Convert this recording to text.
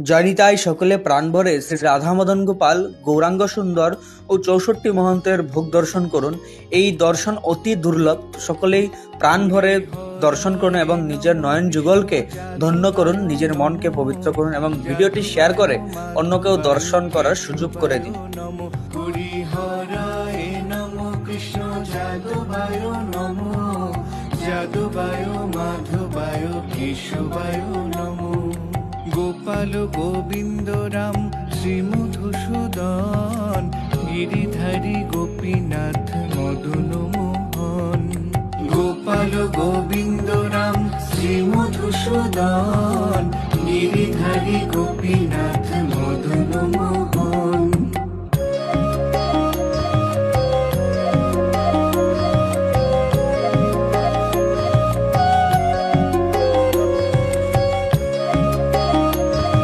জয়নিতাই সকলে প্রাণ ভরে শ্রী রাধা মদন গোপাল গৌরাঙ্গ সুন্দর ও 64 মহন্তের ভোগ দর্শন করুন। এই দর্শন অতি দুর্লভ, সকলেই প্রাণ ভরে দর্শন করুন এবং নিজের নয়ন যুগলকে ধন্য করুন, নিজের মনকে পবিত্র করুন এবং ভিডিওটি শেয়ার করে অন্যকেও দর্শন করার সুযোগ করে দিন। যাদবায় মাধবায় কেশবায় নমো। গোপাল গোবিন্দ রাম শ্রী মধুসূদন গিরিধারী গোপীনাথ মদন মোহন। গোপাল গোবিন্দ রাম শ্রী মধুসূদন গিরিধারী গোপীনাথ মদন মোহন।